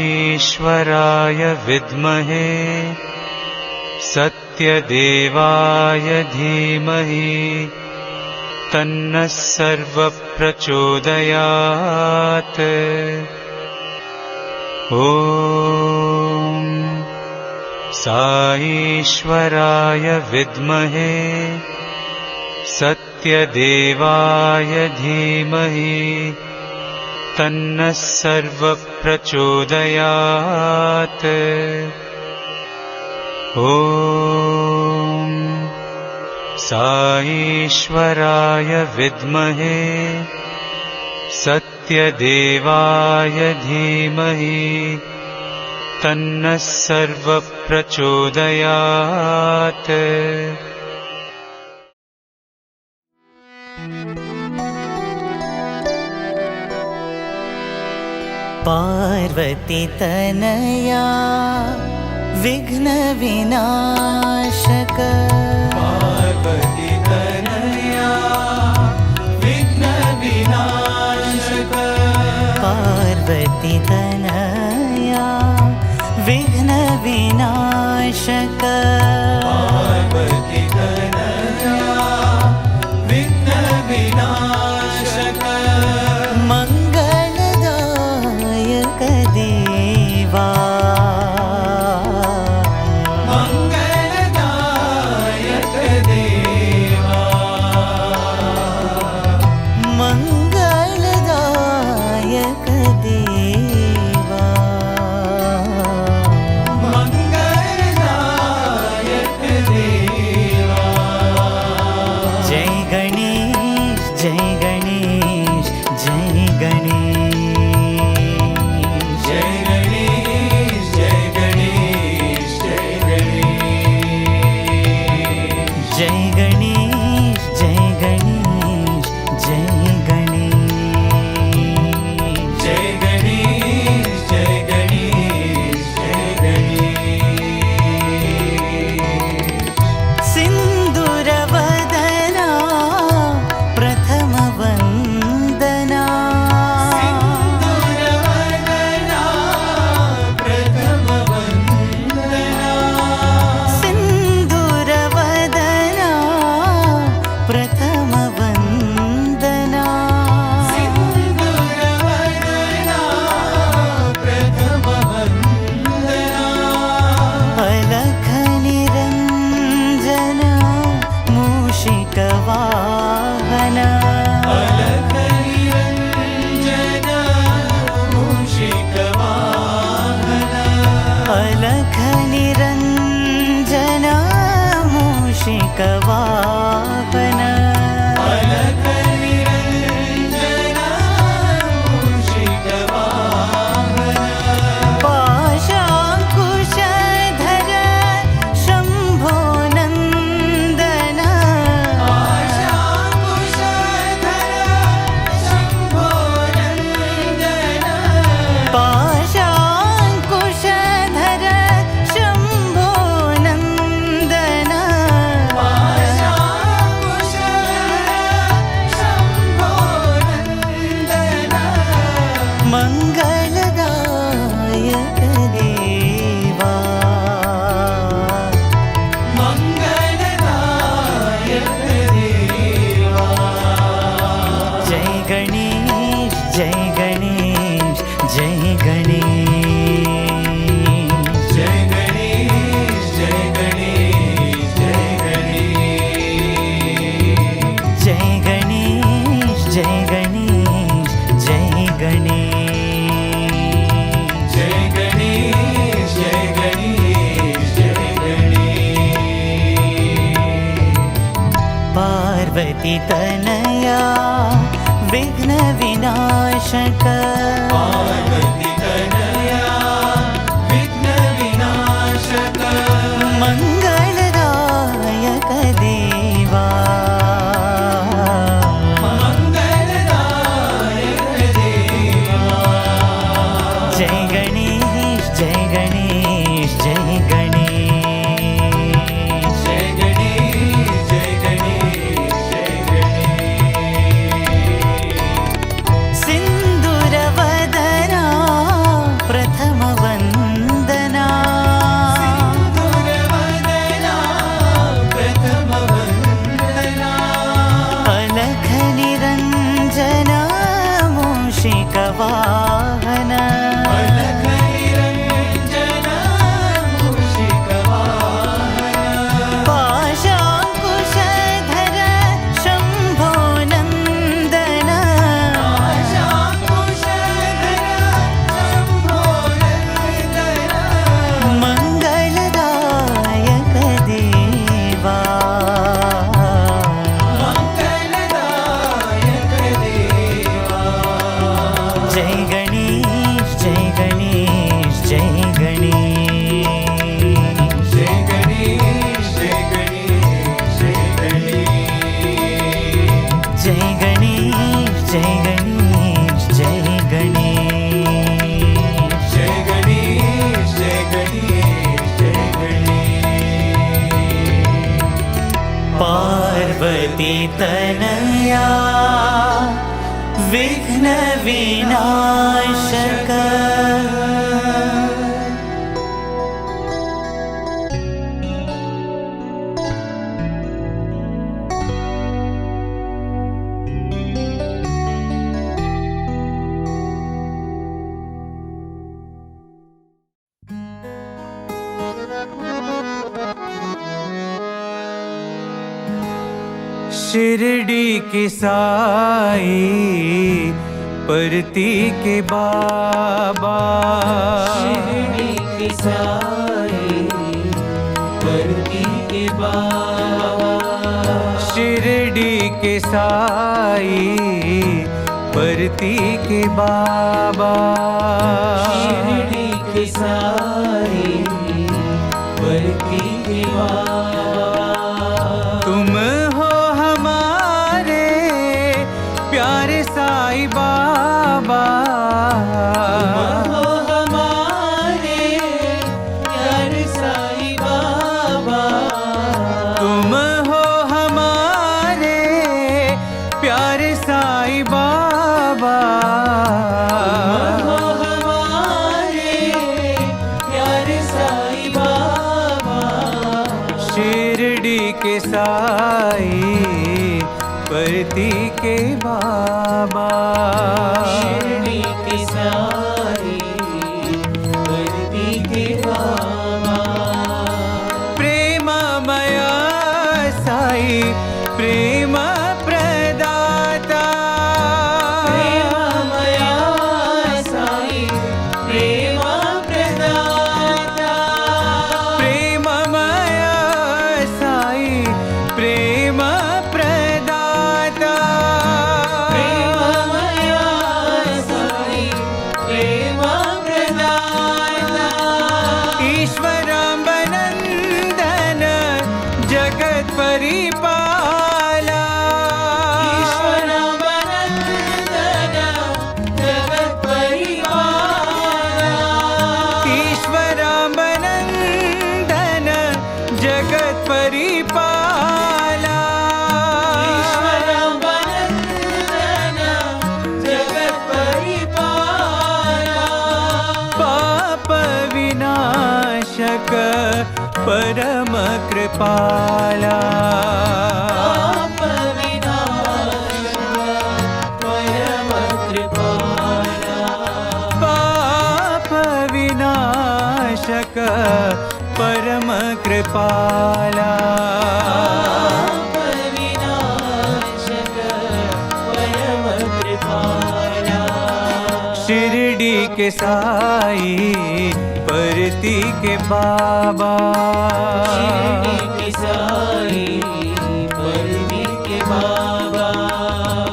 साईश्वराय विद्महे सत्यदेवाय धीमहि तन्नः सर्वप्रचोदयात्। ॐ साईश्वराय विद्महे सत्यदेवाय धीमहि तन्नः सर्वप्रचोदयात्। ॐ साईश्वराय विद्महे सत्यदेवाय धीमहि तन्नः सर्वप्रचोदयात्। पार्वती तनया विघ्न विनाशक। पार्वती तनया विघ्न विनाशक। पार्वती तनया विघ्न विनाशक। पार्वती तनया विघ्न विनाशक। मंगलदायक देवा मंगलदायक देवा मंगलदायक देवा मंगलदायक देवा। जय गणेश जय गणेश जय गणेश। जय गणेश जय गणेश जय गणेश। जय गणेश जय गणेश जय गणेश। जय गणेश जय गणेश जय गणेश। सिंदूरवदना प्रथम वंदना। सिंदूरवदना प्रथम वंदना। सिंदूरवदना प्रथम वंदना। सिंदूरवदना प्रथम वंदना। अलख निरंजन मूषिक वाहन। अलख निरंजन मूषिक वाहन। अलख निरंजन मूषिक वाहन। अलख निरंजन मूषिक वाहन। पाशाङ्कुशधर शम्भो नन्दन। पाशाङ्कुशधर शम्भो नन्दन। पाशाङ्कुशधर शम्भो नन्दन। पाशाङ्कुशधर शम्भो नन्दन। मङ्गलदायक देवा मंगलदायक देवा। जय गणेश जय गणेश जय गणेश। जय गणेश जय गणेश जय गणेश। जय गणेश जय गणेश जय गणेश। जय गणेश जय गणेश जय गणेश। पार्वती तनया विघ्न विनाशक। पार्वती तनया विघ्न विनाशक। मंगलदायक देवा मंगलदायक मूषिकवाहन अलख निरञ्जन मूषिकवाहन पाशाङ्कुशधर शम्भो नन्दन पाशाङ्कुशधर शम्भो नन्दन मङ्गलदायक देवा मङ्गलदायक देवा जय गणेश जय गणेश जय गणेश जय गणेश जय गणेश जय गणेश जय गणेश जय गणेश जय गणेश जय गणेश जय गणेश जय गणेश पार्वती तनया विघ्न विनाशक शिरडी की साई परती के बाबा शिरडी की साई परती के बाबा शिरडी के साई परती के बाबा शिरडी की साई परती के बाबा तुम हो हमारे प्यारे साई बाबा हो हमारे प्यारे साई बाबा तुम हो हमारे प्यारे साई बाबा हो हमारे प्यारे साई बाबा शिरडी के साई परती के बाबा शिरडी की साई परती के बाबा प्रेममया साई प्रेम प्रदाता प्रेममया साई प्रेम प्रदाता प्रेममया साई प्रेम प्रदाता प्रेममया साई प्रेम प्रदाता ईश्वराम्बनन्दन जगत् परिपाला ईश्वराम्बनन्दन जगत् परिपाला ईश्वराम्बनन्दन जगत् परिपाला ईश्वराम्बनन्दन जगत् परिपाला पाप विनाशक परम कृपाला पाप विनाशक परम कृपाला पाप विनाशक परम कृपाला पाप विनाशक परम कृपाला शिरडी के साई परती के बाबा शिरडी की साई परती के बाबा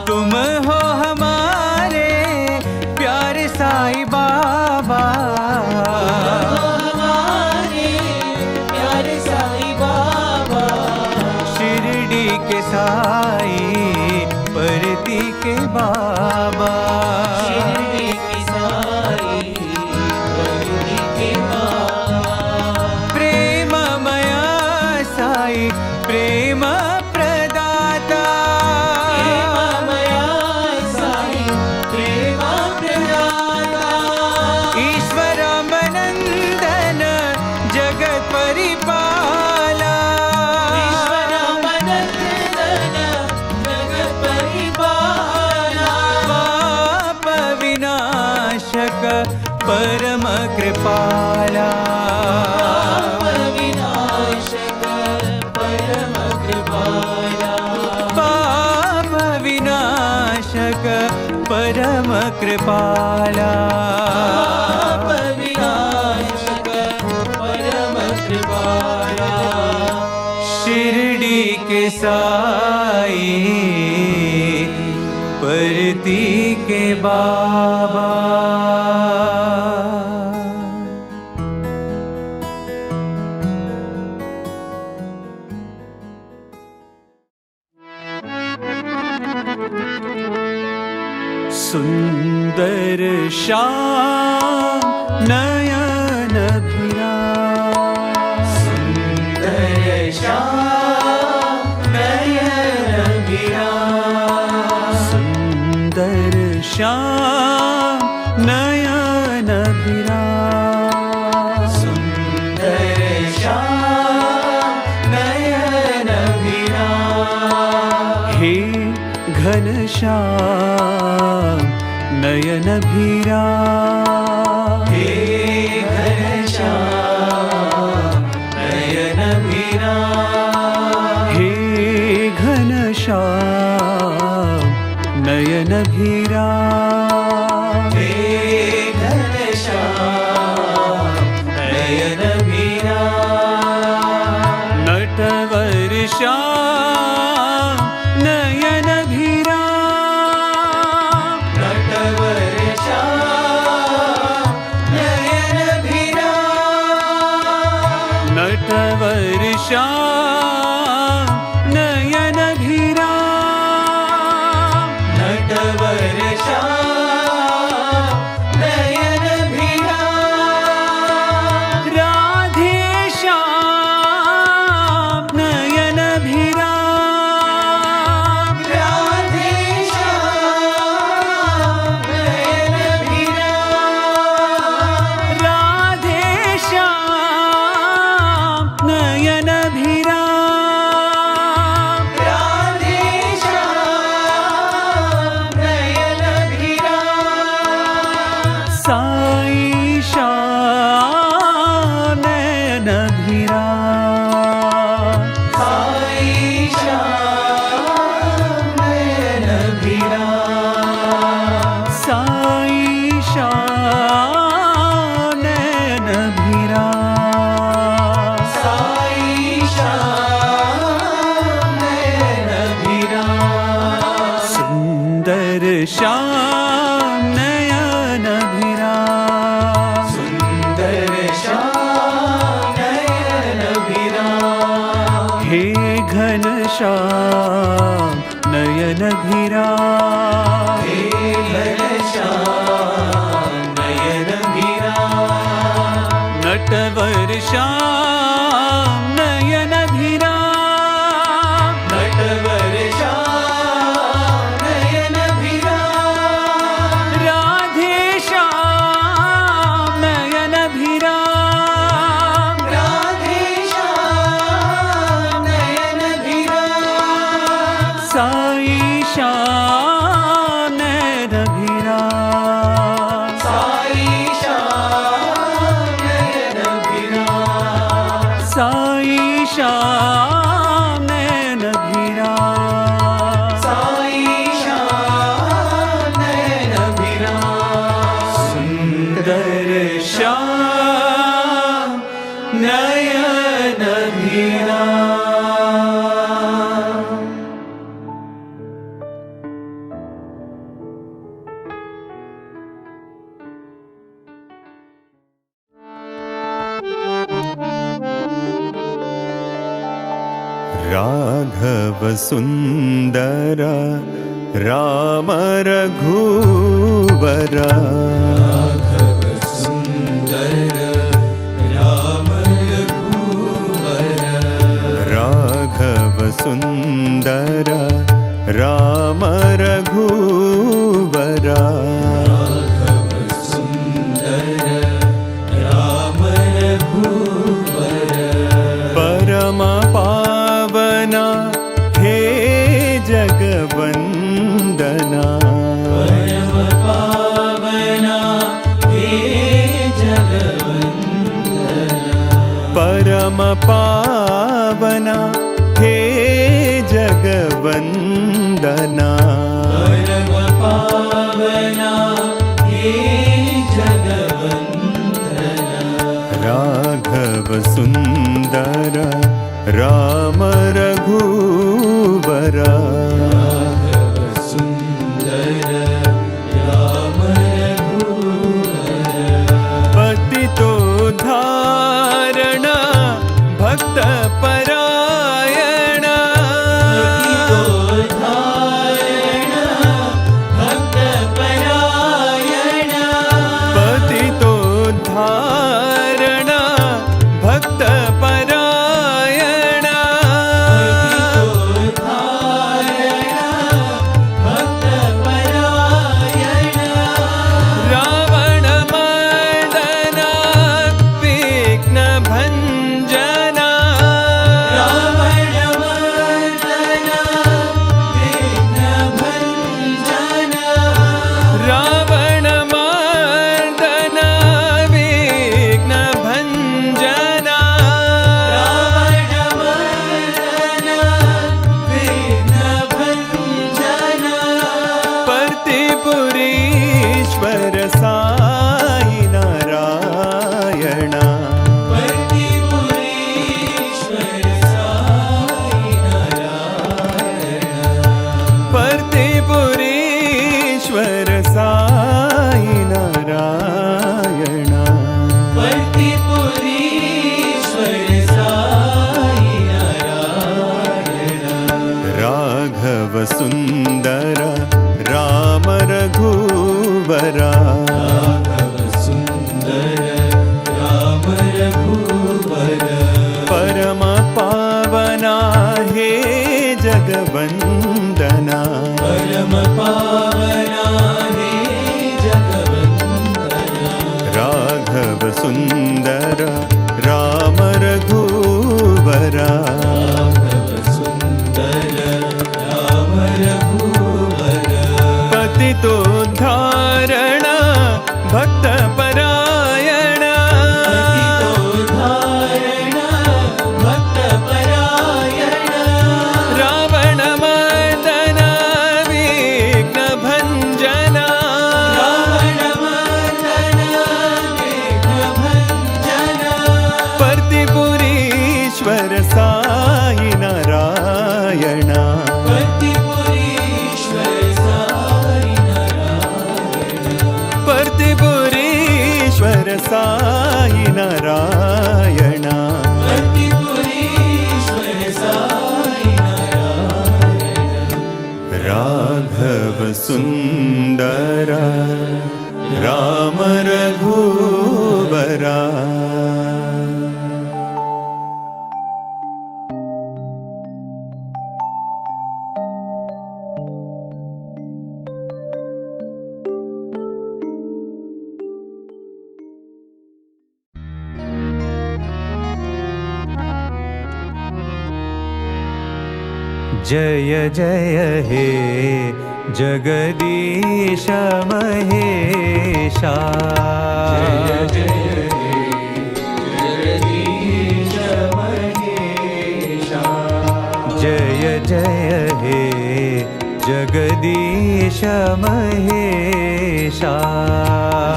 तुम हो हमारे प्यारे साई बाबा हमारे प्यारे साई बाबा शिरडी के साई परती के बाबा शिरडी की साई परती के बाबा प्रेममया साई प्रेम परम कृपाला विनाशक परम कृपाला पाप विनाशक परम कृपाला विनाशक परम कृपाला शिरडी के साई परती के बाबा सुंदर श्याम नयन भिराम सुंदर श्याम नयन भिराम सुंदर श्याम नयन भिराम सुंदर श्याम नयन भिराम हे घनश्याम नयन भिराम हे घनश्याम नयन भिराम हे घनश्याम नयन भिराम हे घनश्याम नयन भिराम नटवर श्याम नयन भिराम नटवर श्याम नयन भिराम नटवर श्याम नयन भिराम नटवर श्याम नयन भिराम राधे श्याम नयन भिराम राधे श्याम नयन भिराम राधे श्याम नयन भिराम राधे श्याम नयन भिराम साई श्याम नयन भिराम साई श्याम नयन भिराम साई श्याम नयन भिराम साई श्याम नयन भिराम सुंदर श्याम नयन भिराम सुंदर श्याम नयन भिराम हे घनश्याम नयन भिराम हे घनश्याम नयन भिराम नटवर श्याम नयन भिराम नटवर श्याम नयन भिराम राधे श्याम नयन भिराम राधे श्याम नयन भिराम साई श्याम नयन भिराम साई श्याम नयन भिराम साई श्याम नयन भिराम साई श्याम नयन भिराम सुंदर श्याम नयन भिराम राघव सुंदर राम रघुवर सुंदर राम रघुवर राघव सुंदर राम रघुवर सुंदर राम रघुवर परम पावना हे जगवंदना परम पावना हे पावना हे जगवंदना परम पावना हे जगवंदना राघव सुंदर राम रघुवरा राघव सुंदर राम रघुवर पतितो धारण भक्त परायण पतितो धारण भक्त परायण पतितो धारण भक्त परायण पतितो धारण भक्त परायण रावण मर्दन विघ्न भंजन रावण मर्दन विघ्न भंजन रावण मर्दन विघ्न भंजन रावण मर्दन विघ्न भंजन पर्तिपुरीश्वर साई नारायण पर्तिपुरीश्वर साई नारायण पर्तिपुरीश्वर साई नारायण पर्तिपुरीश्वर साई नारायण राघव सुंदर राम रघुवरा राघव सुंदर राम रघुवर परम पावना हे जगवंदना परम पावना हे जगवंदना राघव सुंदर राम रघुवरा राघव सुंदर राम रघुवर पतितो धारण भक्त परायण पतितो धारण भक्त परायण रावण मर्दन विघ्न भंजन रावण मर्दन विघ्न भंजन पर्तिपुरीश्वर साई नारायण पर्तिपुरीश्वर साई नारायण पर्तिपुरीश्वर साई नारायण पर्तिपुरीश्वर साई नारायण राघव सुंदर राम रघुवरा जय जय हे जगदीश महेशा जय जगदीश महेशा जय जय हे जगदीश महेशा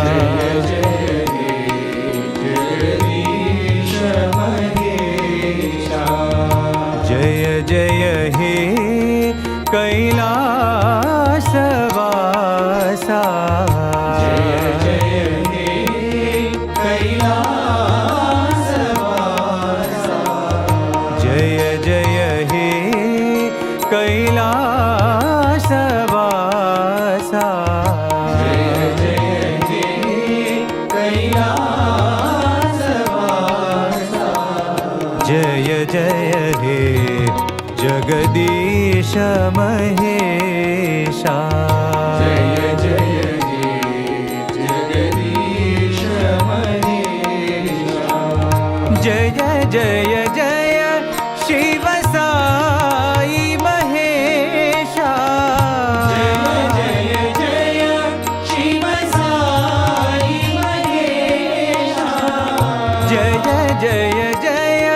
जय जगदीश महेशा जय जय हे कैलासवासा जय जय हे कैलासवासा जय जय हे कैलासवासा जय जय हे कैलासवासा जय जय हे जगदीश महेशा जय जय हे जगदीश महेशा जय जय जय शिव साई महेशा जय जय जय शिव साई महेशा जय जय जय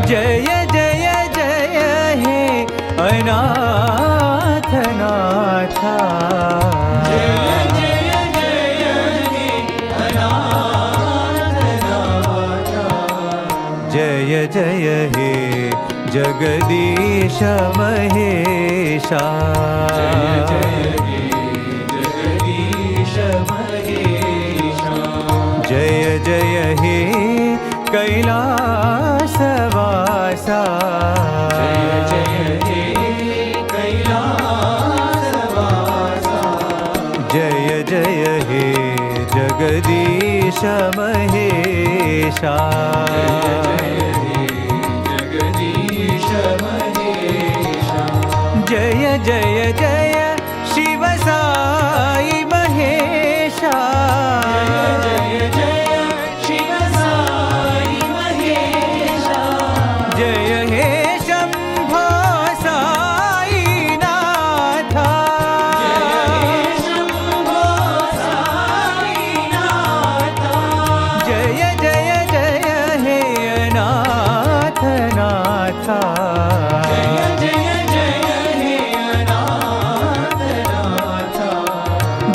जय जय जय हे अनाथ नाथा जय जय जय हे अनाथ नाथा जय जय हे जगदीश महेशा जय जय हे जगदीश महेशा जय जय हे कैलासवासा जय जय हे कैलासवासा जय जय हे जगदीश महेशा जय जय जय शिव साई महेशा जय जय शिव साई महेशा जय हे शंभो साई नाथा शंभो साई नाथा जय जय जय हे अनाथ नाथा जय जय जय हे अनाथ नाथा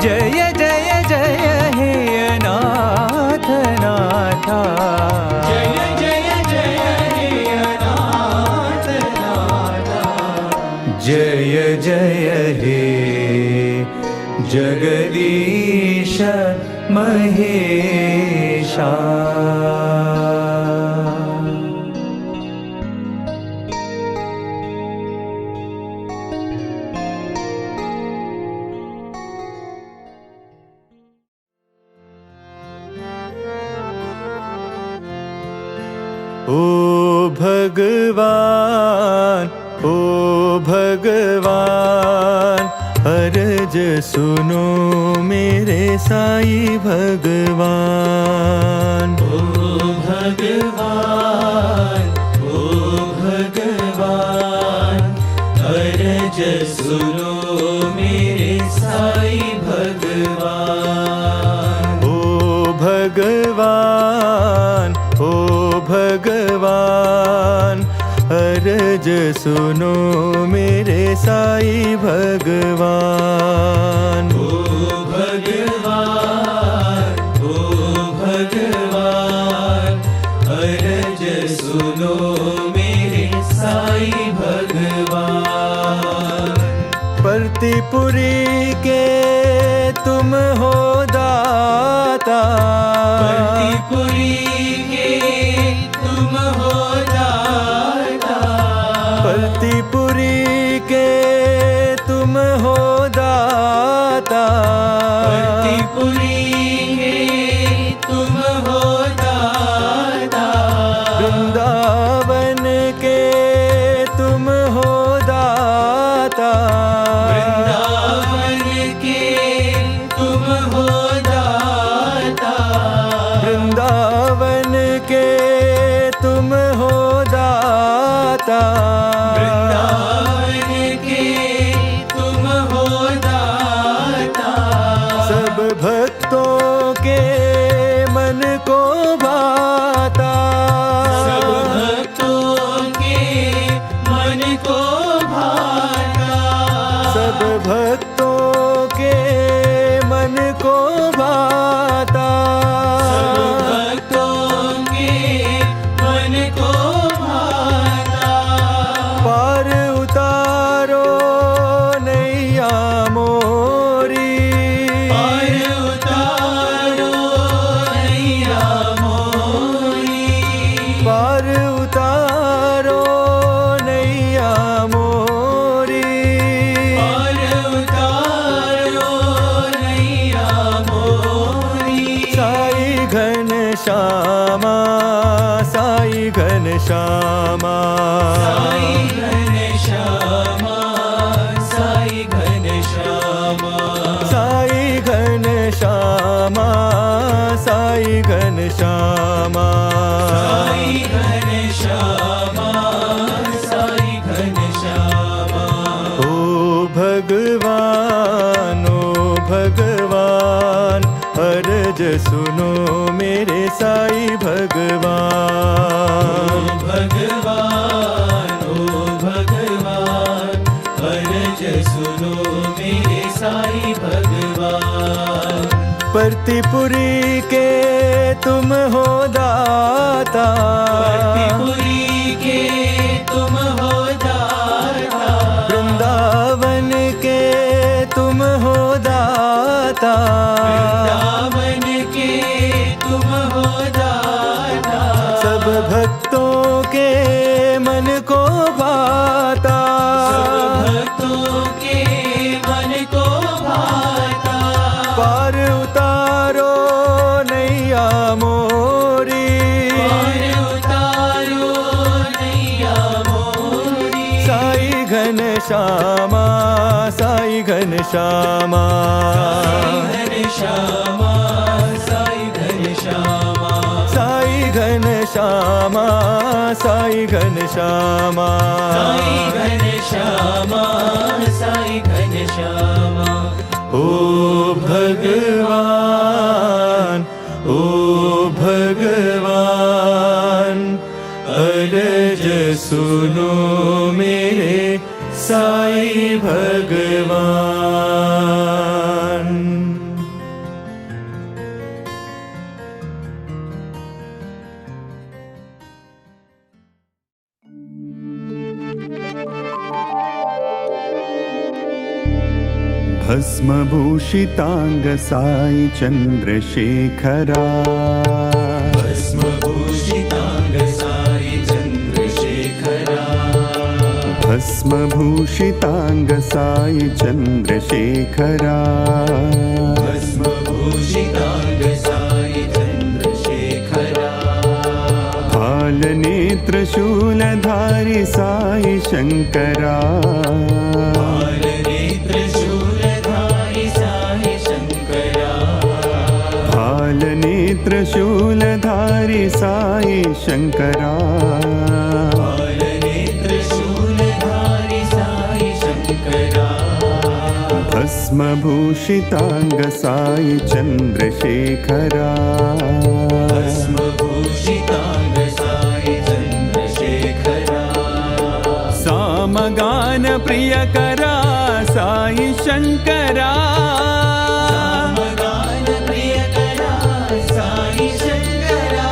जय जय जय हे अनाथ नाथा जय जय जय हे अनाथ नाथा जय जय हे जगदीश महेशा ओ भगवान अर्ज सुनो मेरे साई भगवान ओ भगवान अर्ज सुनो मेरे साई भगवान ओ भगवान अर्ज सुनो मेरे साई भगवान ओ भगवान अर्ज सुनो मेरे साई भगवान परतीपुरी के तुम हो दाता परतीपुरी के तुम हो दाता परतीपुरी के तुम हो दाता परतीपुरी के तुम हो दाता वृंदावन के तुम हो दाता वृंदावन के तुम हो दाता वृंदावन के तुम हो दाता वृंदावन के तुम हो दाता सब भक्तों के मन को भाता सब भक्तों के मन को भाता सब भक्तों के मन को भाता सब भक्तों के मन को भाता पार उतारो नैया मोरी पार उतारो नैया मोरी पार उतारो नैया मोरी पार उतारो नैया मोरी साई घन श्यामा साई घन श्यामा साई घन श्यामा साई घन श्यामा साई घन श्यामा साई घन श्यामा साई घन श्यामा साई घन श्यामा ओ भगवान अर्ज सुनो मेरे साई भगवान भगवान भगवान, ओ भगवान, अरज सुनो मेरे साईं भगवान। परतीपुरी के तुम हो दाता, परतीपुरी के तुम हो दाता, वृंदावन के तुम हो दाता, वृंदावन के तुम हो दाता, सब भक्तों के मन को भाता, सब भक्तों के मन को भाता। पार उतारो नैया मोरी, पार उतारो नैया मोरी। साई घन श्यामा, साई घन श्यामा, साई घन श्यामा, साई घन श्यामा, साई घन श्यामा, साई घन श्यामा, साई घन श्यामा, साई घन श्यामा। ओ भगवान, ओ भगवान, अरज सुनो मेरे साई भगवान। भस्मभूषितांग साई चंद्रशेखरा, भस्मभूषितांग साई चंद्रशेखरा, भस्मभूषितांग साई चंद्रशेखरा, भस्मभूषितांग साई चंद्रशेखरा, फालनेत्र शूलधारी साई शंकरा, फालनेत्र शूलधारी साई शंकरा, फालनेत्र शूलधारी साई शंकरा, फालनेत्र शूलधारी साई शंकरा, भस्मभूषितांग साई चंद्रशेखरा, भस्मभूषितांग साई चंद्रशेखरा, सामगान प्रियकरा साई शंकरा, सामगान प्रियकरा साई शंकरा,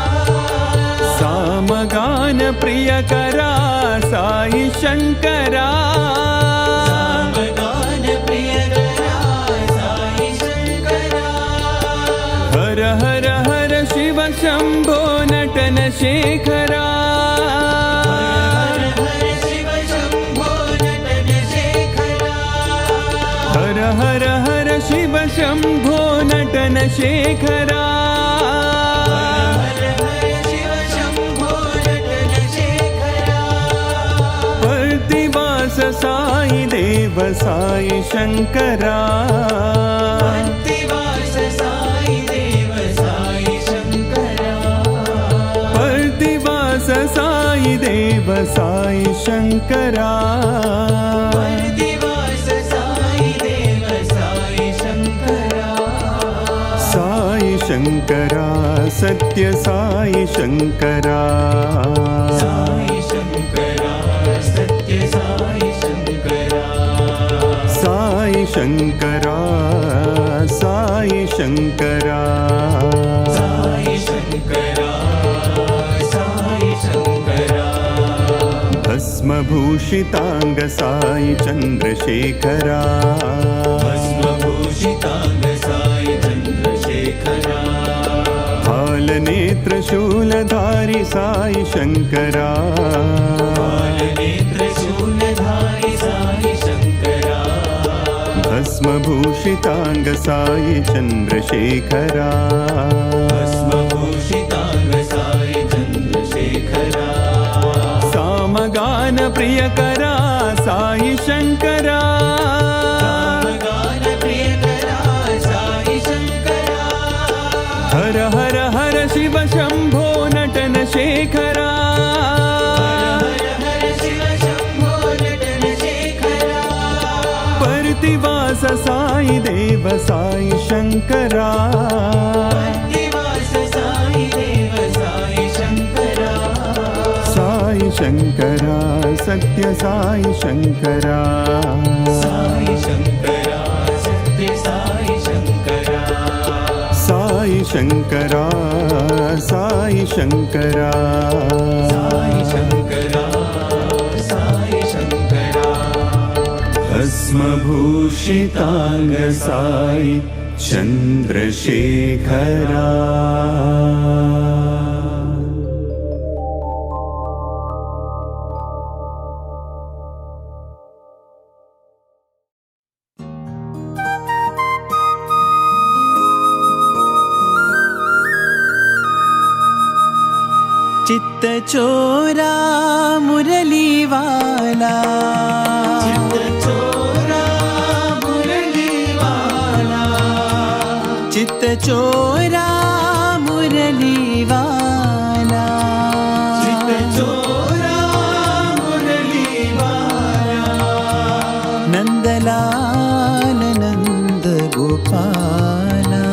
सामगान प्रियकरा साई शंकरा, सामगान प्रियकरा साई शंकरा, हर हर हर शिव शंभो नटन शेखरा, हर हर शिव शंभो नटन शेखरा, हर हर हर शिव शंभो नटन शेखरा, हर हर शिव शंभो नटन शेखरा, प्रतिवास साई देव साई शंकरा, प्रतिवास साई देव साई शंकरा, प्रतिवास साई देव साई शंकरा, प्रतिवास साई देव साई शंकरा, साई शंकरा सत्य साई शंकरा, साई शंकरा सत्य साई शंकरा, साई शंकरा, साई शंकरा, साई शंकरा, साई शंकरा, भस्मभूषितांग साई चंद्रशेखरा, भस्मभूषितांग साई चंद्रशेखरा, फालनेत्र शूलधारी साई शंकरा, फालनेत्र शूलधारी साई शंकरा, भस्मभूषितांग साई चंद्रशेखरा, भस्मभूषितांग साई चंद्रशेखरा, सामगान प्रियकरा साई शंकरा, सामगान प्रियकरा साई शंकरा, हर हर हर शिव शंभो नटन शेखरा, हर हर शिव शंभो नटन शेखरा, प्रतिवास साई देव साई शंकरा, प्रतिवास साई देव साई शंकरा, साई शङ्करा सत्य साई शङ्करा साई शङ्करा सत्य साई शङ्करा साई शङ्करा साई शङ्करा साई शङ्करा साई शङ्करा भस्मभूषिताङ्ग साई चन्द्रशेखरा चित्त चोरा मुरली वाला चित्त चोरा मुरली वाला चित्त चोरा मुरली वाला चित्त चोरा मुरली वाला नंदलाल नंद गोपाला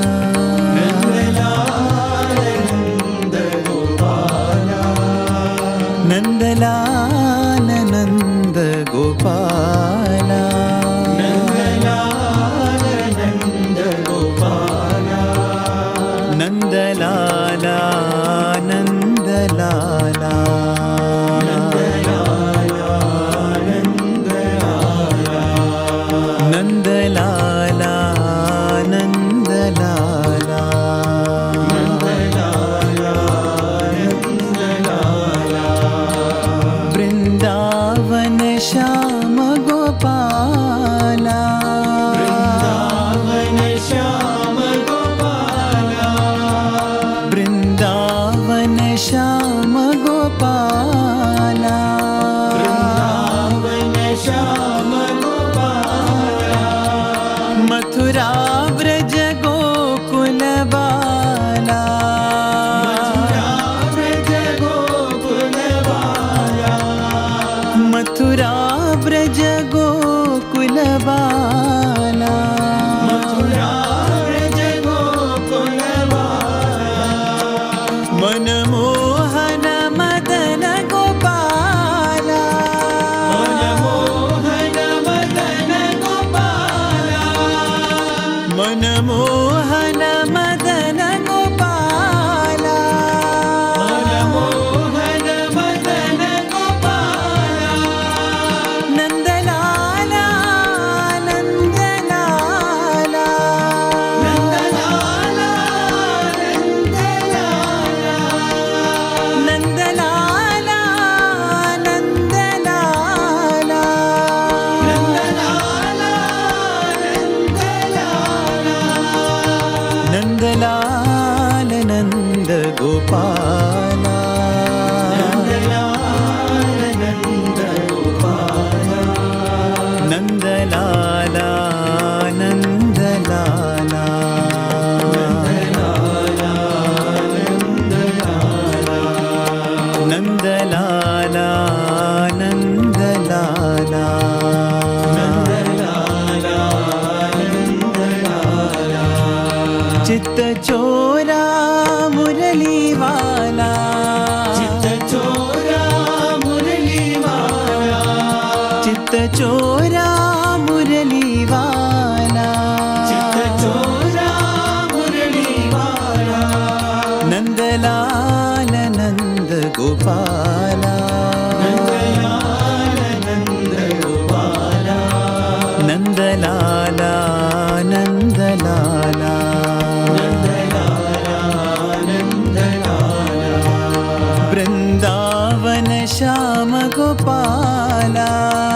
नंदलाल नंद गोपाला नंदलाला नंदलाला नंदलाला नंदलाला वृंदावन श्याम गोपाला श्याम गोपाला वृंदावन श्याम गोपाला श्याम गोपाला मथुरा व्रज गोकुल बाला व्रज गोकुल बाला मथुरा व्रज गोकुल बाला व्रज गोकुल बाला मनमोहन मदन गोपाला मनमोहन मदन गोपाला मनमोहन मदन गोपाला मनमोहन मदन गोपाला नंदलाला नंदलाला नंदलाला नंदलाला नंदलाला नंदलाल नंद गोपाला नंदलाला नंदलाला नंदलाला नंदलाला चित्त चोरा मुरली वाला चित्त चोरा मुरली वाला चित्त चोरा मुरली वाला चित्त चोरा मुरली वाला नंदलाल नंद गोपाला नंद गोपाला नंदलाला नंदलाला वृंदावन श्याम गोपाला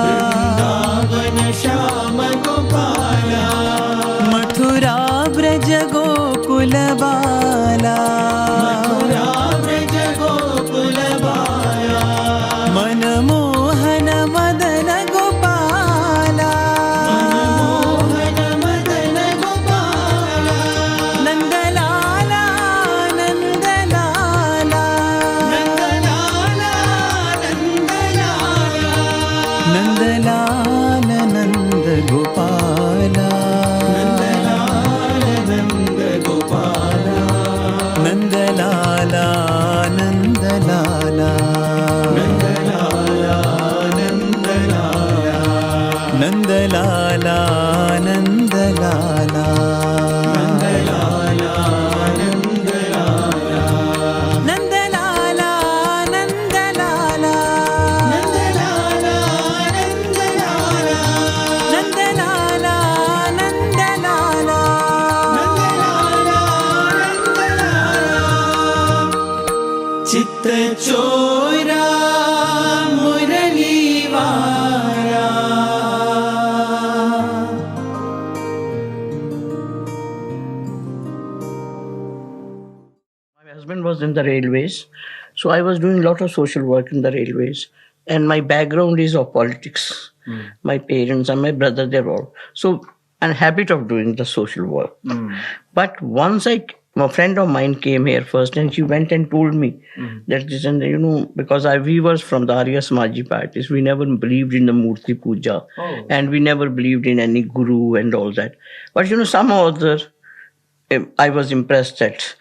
वृंदावन श्याम गोपाला मथुरा व्रज गोकुल बाला व्रज गोकुल बाला मनमोहन मदन गोपाला मनमोहन मदन गोपाला नंदलाला नंदलाला नंदलाला नंदलाला नंदलाल नंद गोपाला नंद गोपाला नंदलाला नंदलाला नंदलाला लाला नंद लाला नंद लाला नंद लाला नंद लाला नंद लाला नंद लाला नंद लाला नंद लाला नंद लाला नंद लाला नंद लाला चित्त चोरा मुरली वारा My husband was in the railways, so I was doing a lot of social work in the railways. And my background is of politics. My parents and my brother, they're all. So, I'm habit of doing the social work. But once a friend of mine came here first and she went and told me that this and because we were from the Arya Samaji parties, we never believed in the Murti Puja and we never believed in any guru and all that. But somehow or other, I was impressed that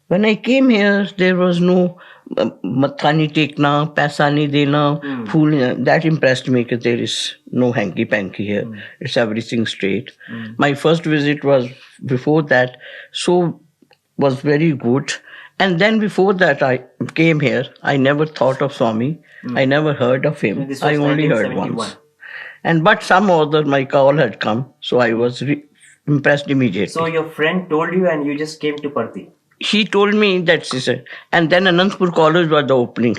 when I came here, there was no mathani tekna, paisa nahi dena, phool. That impressed me because there is no hanky-panky here. It's everything straight. My first visit was before that, so was very good. And then before that I came here, I never thought of Swami. I never heard of him. This was I only heard 1971. once. But some other my call had come, so I was impressed immediately. So your friend told you and you just came to Parthi. She told me that she said, and then Anandpur College was the opening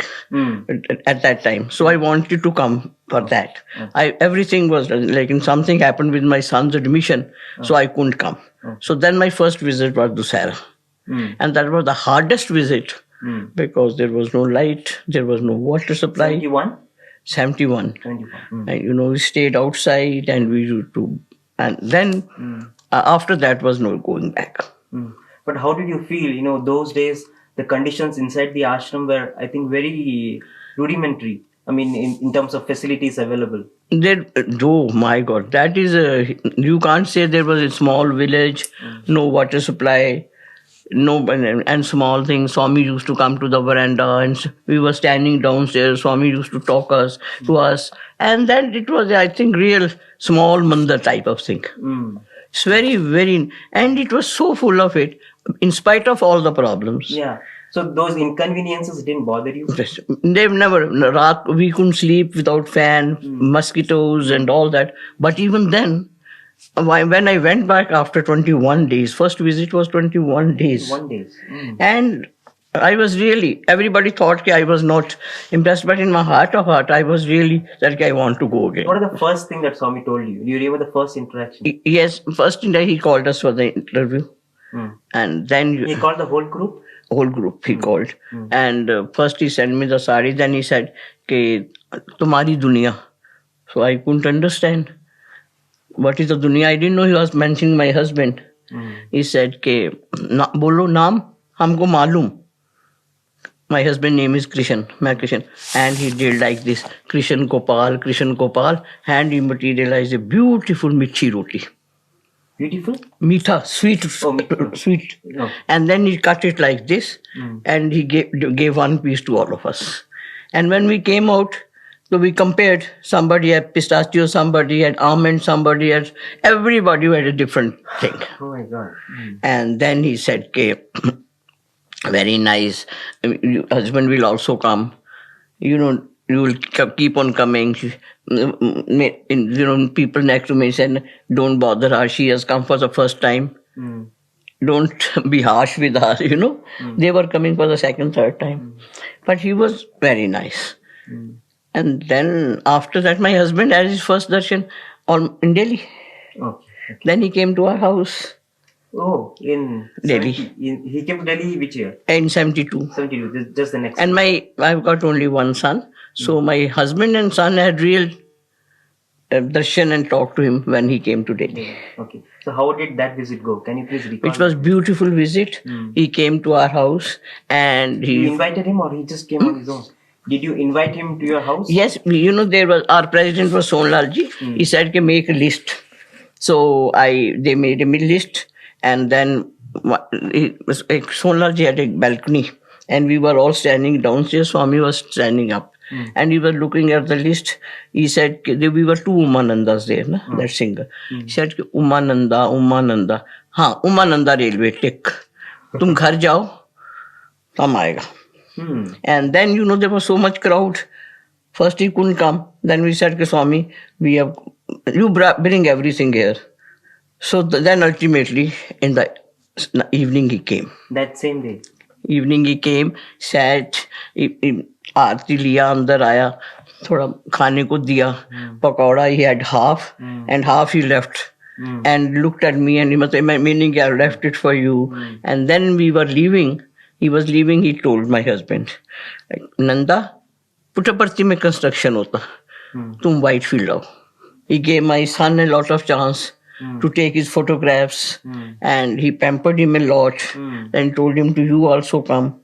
at that time. So I wanted to come for that. Everything was like something happened with my son's admission, so I couldn't come. So then my first visit was Dussehra. And that was the hardest visit because there was no light, there was no water supply. 71? 71. 21. And we stayed outside and we used to, and then after that was no going back. But how did you feel? Those days, the conditions inside the ashram were, I think, very rudimentary. I mean, in terms of facilities available. Oh my God, that is you can't say there was a small village, no water supply, no, and small things. Swami used to come to the veranda and we were standing downstairs. Swami used to talk to us. And then it was, I think, real small mandir type of thing. It's very, very, and it was so full of it, in spite of all the problems. Yeah. So those inconveniences didn't bother you? They've never, we couldn't sleep without fan, mosquitoes and all that. But even then, when I went back after 21 days, first visit was 21 days. 1 day. And I was really, everybody thought I was not impressed, but in my heart of heart, I was really that I want to go again. What is the first thing that Swami told you? Do you remember the first interaction? Yes, first day he called us for the interview. And then He called the whole group? Whole group he called. And first he sent me the sari, then he said, "Ke tumhari dunya." So I couldn't understand. What is the dunya? I didn't know he was mentioning my husband. He said, "Ke bolo naam humko malum." My husband's name is Krishan, Krishan. And he did like this, Krishan Gopal, and he materialized a beautiful michi roti. Beautiful? Meetha, sweet, meetha. sweet. Oh. And then he cut it like this, and he gave one piece to all of us. And when we came out, so we compared. Somebody had pistachio, somebody had almond, somebody had, everybody had a different thing. Oh my God. And then he said, "Okay, very nice. Your husband will also come. You will keep on coming." People next to me said, "Don't bother her. She has come for the first time. Don't be harsh with her." They were coming for the second, third time. But he was very nice. And then after that, my husband had his first darshan in Delhi. Okay. Then he came to our house Oh, in Delhi. He came to Delhi which year? in 72. 72, just the next. And I've got only one son. So my husband and son had real darshan and talked to him when he came to Delhi. Okay. So how did that visit go? Can you please recall? It was beautiful visit. He came to our house and You he... invited him or he just came on his own? Did you invite him to your house? Yes, there was, our president was Sonlal ji. He said, make a list. So they made a list, and then Sonlal ji had a balcony, and we were all standing downstairs. Swami was standing up. and he was looking at the list. He said, we were two Umanandas there, na, that singer. He said, Umananda. हाँ, Umananda railway, tick. तुम घर जाओ, हम आएगा. And then, you know, there was so much crowd. First he couldn't come. Then we said, Swami, you bring everything here. So then ultimately, in the evening he came. That same day. Evening he came, sat, आरती लिया, अंदर आया, थोड़ा खाने को दिया, pakora he had half, and half he left. And looked at me and he must say, meaning I left it for you. And then we were leaving. He was leaving, he told my husband, Nanda, Puttaparthi mein construction hota. Tum Whitefield आओ. He gave my son a lot of chance to take his photographs, and he pampered him a lot and told him to you also come.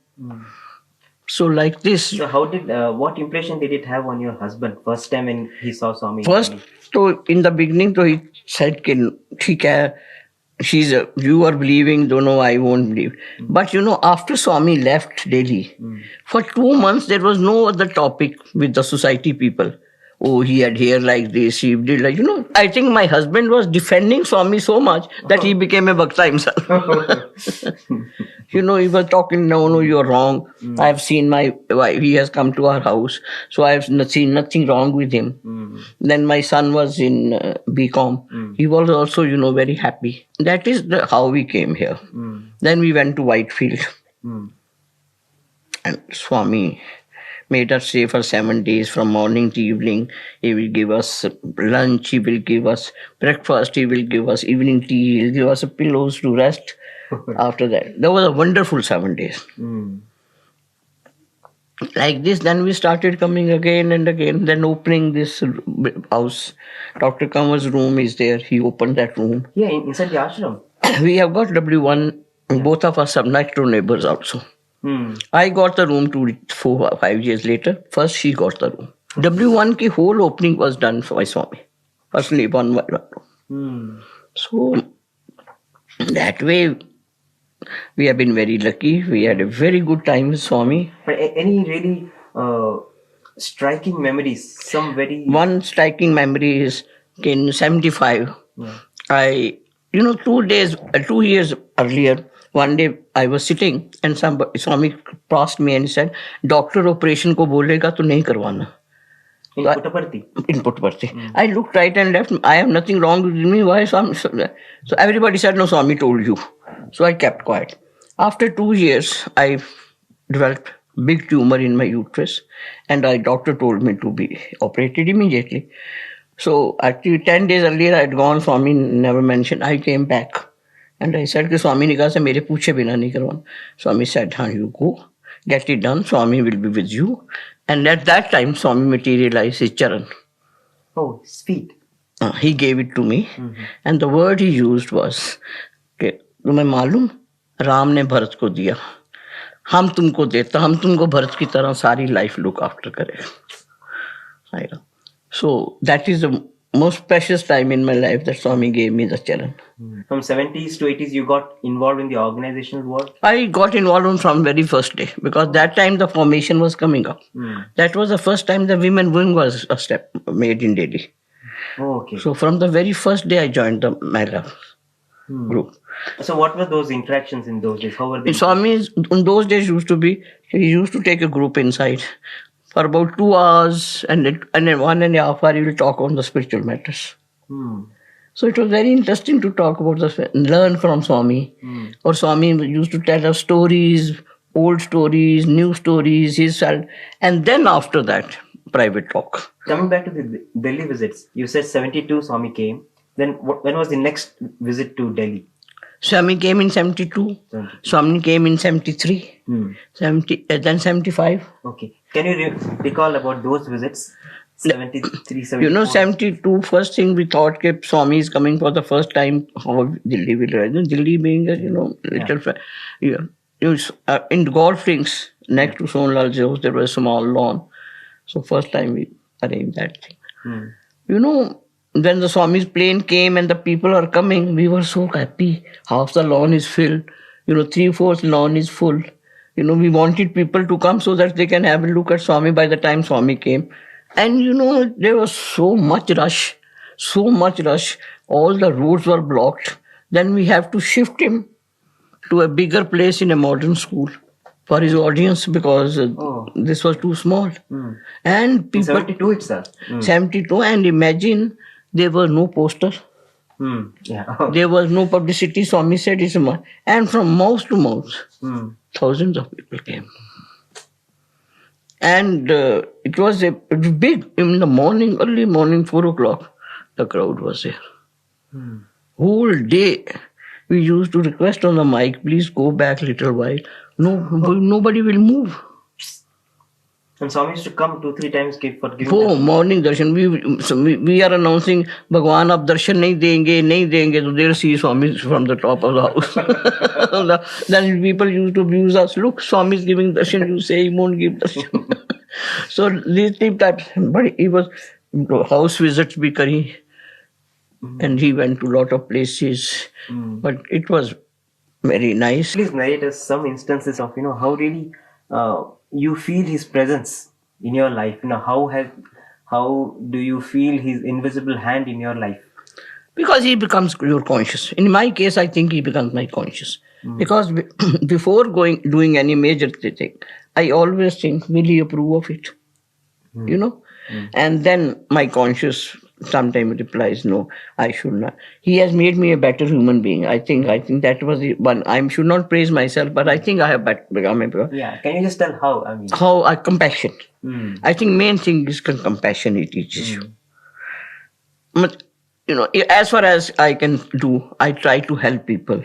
So like this. So how did, what impression did it have on your husband first time when he saw Swami? First, so in the beginning, so he said, "ठीक है, you are believing, don't know, I won't believe." But you know, after Swami left Delhi, for 2 months there was no other topic with the society people. Oh, he had hair like this, he did like, you know, I think my husband was defending Swami so much that he became a Bhakta himself. You know, he was talking, no, you're wrong. I have seen my wife, he has come to our house, so I have seen nothing wrong with him. Then my son was in BCom. He was also, you know, very happy. That is how we came here. Then we went to Whitefield. And Swami made us stay for 7 days from morning to evening. He will give us lunch, he will give us breakfast, he will give us evening tea, he will give us pillows to rest. After that, that was a wonderful 7 days. Like this, then we started coming again and again, then opening this house. Dr. Kamar's room is there. He opened that room. Yeah, inside the ashram. We have got W1, both of us are next door neighbors also. I got the room 4 or 5 years later. First, she got the room. W1 ki whole opening was done by Swami. Personally, one by one. So, that way, we have been very lucky. We had a very good time with Swami. But any really striking memories? Some very... One striking memory is in 75. I, you know, 2 years earlier, one day I was sitting and Swami crossed me and he said, "Doctor operation ko bolega to nahi karwana." In Puttaparthi? In Puttaparthi. I looked right and left. I have nothing wrong with me. Why Swami? So everybody said, "No, Swami told you." So I kept quiet. After 2 years, I developed big tumor in my uterus, and the doctor told me to be operated immediately. So actually 10 days earlier, I had gone. Swami never mentioned. I came back. And I said, Swami ne kaha mere puche bina nahi karwana. Swami said, you go, get it done, Swami will be with you. And at that time, Swami materialized his charan. Oh, his feet. He gave it to me. And the word he used was, तुम्हें मालूम, राम ने भरत को दिया, हम तुमको देता, हम तुमको भरत की तरह सारी लाइफ लुक आफ्टर करेगा. So that is the most precious time in my life that Swami gave me the charan. From 70s to 80s, you got involved in the organizational work? I got involved from very first day because that time the formation was coming up. That was the first time the women wing was a step made in Delhi. Oh, okay. So from the very first day I joined the Mahila group. So what were those interactions in those days? How were they? Swami in those days he used to take a group inside for about 2 hours and in 1.5 hours he will talk on the spiritual matters. So it was very interesting to talk about learn from Swami. Or Swami used to tell us stories, old stories, new stories, and then after that, private talk. Coming back to the Delhi visits, you said 72 Swami came. Then when was the next visit to Delhi? Swami came in 72. Swami came in 73. Then 75. Okay. Can you recall about those visits? 73, 74. You know, 72, first thing we thought that Swami is coming for the first time. How Delhi will rise. Delhi being a, in golf links next to Sonlal House, there was a small lawn. So first time we arranged that thing. You know, when the Swami's plane came and the people are coming, we were so happy. Half the lawn is filled. 3/4 lawn is full. we wanted people to come so that they can have a look at Swami by the time Swami came. And there was so much rush. All the roads were blocked. Then we have to shift him to a bigger place in a modern school for his audience because this was too small. And people 72 itself. 72, and imagine there were no poster. Yeah. There was no publicity. Swami said it's a and from mouth to mouth, thousands of people came. And it was a big, in the morning, early morning, 4 o'clock, the crowd was there. Whole day, we used to request on the mic, please go back a little while. No, nobody will move. And Swami used to come 2-3 times for giving Oh, darshan. morning darshan. We are announcing, Bhagwan ab darshan nahi denge, so they'll see Swami from the top of the house. Then people used to abuse us. Look, Swami is giving darshan, you say he won't give darshan. So these types, but he was house visits bhi kari. And he went to a lot of places. But it was very nice. Please narrate us some instances of how really you feel his presence in your life. How do you feel his invisible hand in your life? Because he becomes your conscious. In my case, I think he becomes my conscious. Because before doing any major thing, I always think, will he approve of it? And then my conscious sometimes replies, no, I should not. He has made me a better human being. I think that was the one. I should not praise myself, but I think I have become a better. Yeah, can you just tell how? How compassion. I think main thing is compassion he teaches you. But, as far as I can do, I try to help people.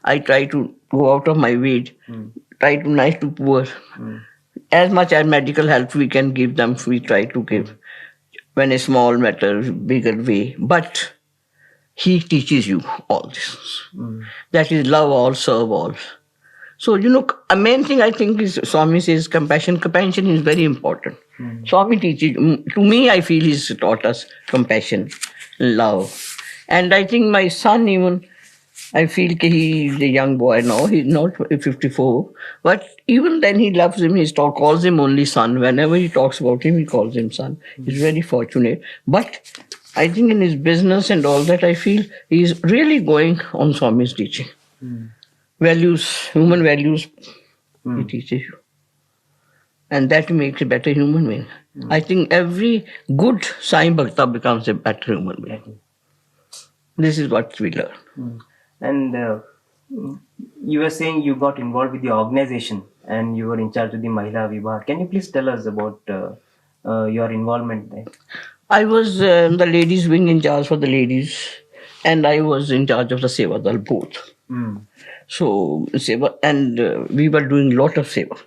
I try to go out of my way, try to nice to poor. As much as medical help we can give them, we try to give. When a small matter, bigger way. But he teaches you all this. That is love all, serve all. So, a main thing I think is Swami says compassion. Compassion is very important. Swami teaches, to me I feel he's taught us compassion, love. And I think my son even, I feel he's a young boy now, he's not 54. But even then he loves him, calls him only son. Whenever he talks about him, he calls him son. He's very fortunate. But I think in his business and all that, I feel he's really going on Swami's teaching. Values, human values, he teaches you. And that makes a better human being. I think every good Sai Bhakta becomes a better human being. This is what we learn. And you were saying you got involved with the organization and you were in charge of the Mahila Vibha. Can you please tell us about your involvement there? I was the ladies wing in charge for the ladies, and I was in charge of the Seva Dal both. So Seva, and we were doing a lot of Seva.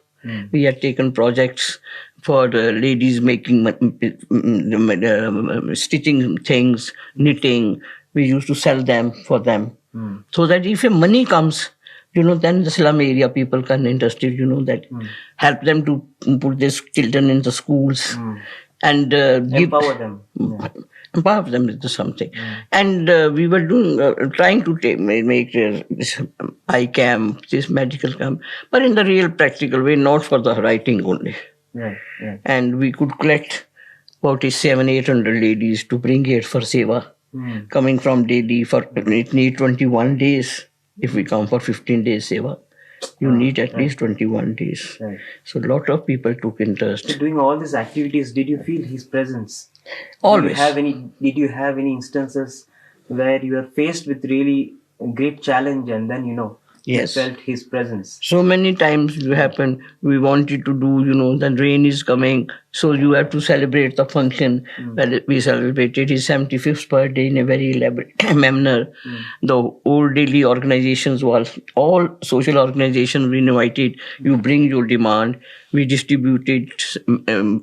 We had taken projects for the ladies making stitching things, knitting. We used to sell them for them. So that if money comes, then the slum area people can interested, that help them to put their children in the schools and Empower them. Empower them with something. And we were doing, trying to make this eye camp, this medical camp, but in the real practical way, not for the writing only. Right. And we could collect about 700-800 ladies to bring here for Seva. Coming from Delhi, it need 21 days. If we come for 15 days Seva, you need at least 21 days. Right. So a lot of people took interest. So doing all these activities, did you feel his presence? Always. Did you have any instances where you were faced with really a great challenge and then Yes. you felt his presence? So many times it happened, we wanted to do, then rain is coming, so you have to celebrate the function. Well, we celebrated his 75th birthday in a very elaborate manner. The old daily organizations all social organizations we invited, you bring your demand. We distributed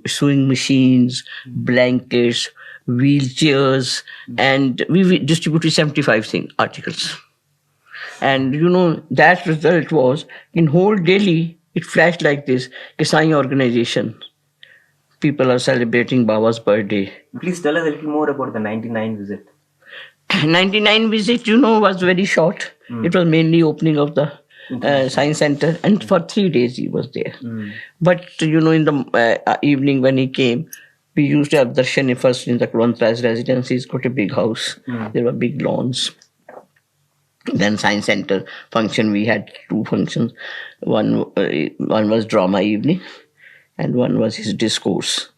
sewing machines, blankets, wheelchairs, and we distributed 75 articles. And that result was, in whole Delhi, it flashed like this, Sai organization. People are celebrating Baba's birthday. Please tell us a little more about the 99 visit. 99 visit, was very short. It was mainly opening of the Science Center, and for 3 days he was there. Mm. But in the evening when he came, we used to have darshan first in the Kulwant's residence. He's got a big house. There were big lawns. Then Science Center function, we had 2 functions. One was drama evening, and one was his discourse.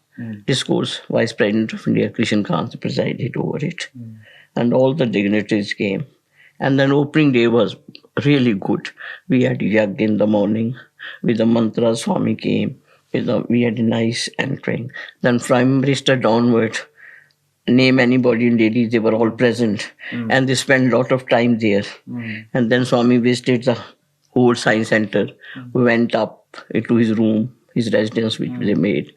Discourse, Vice President of India Krishan Kant presided over it, and all the dignitaries came. And then opening day was really good. We had yag in the morning with the mantra. Swami came. We had a nice entering. Then Prime Minister downward, name anybody in Delhi, they were all present, and they spent a lot of time there. And then Swami visited the whole Science Center. We went up into his room, his residence, which they made,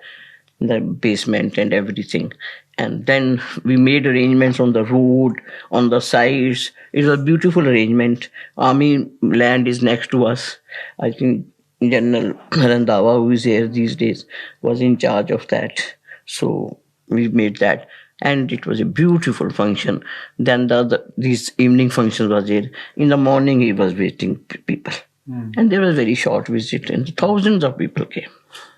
the basement and everything. And then we made arrangements on the road, on the sides. It was a beautiful arrangement. Army land is next to us. I think General Randhawa, who is here these days, was in charge of that. So we made that. And it was a beautiful function. Then these evening functions was there. In the morning, he was waiting people. And there was a very short visit, and thousands of people came.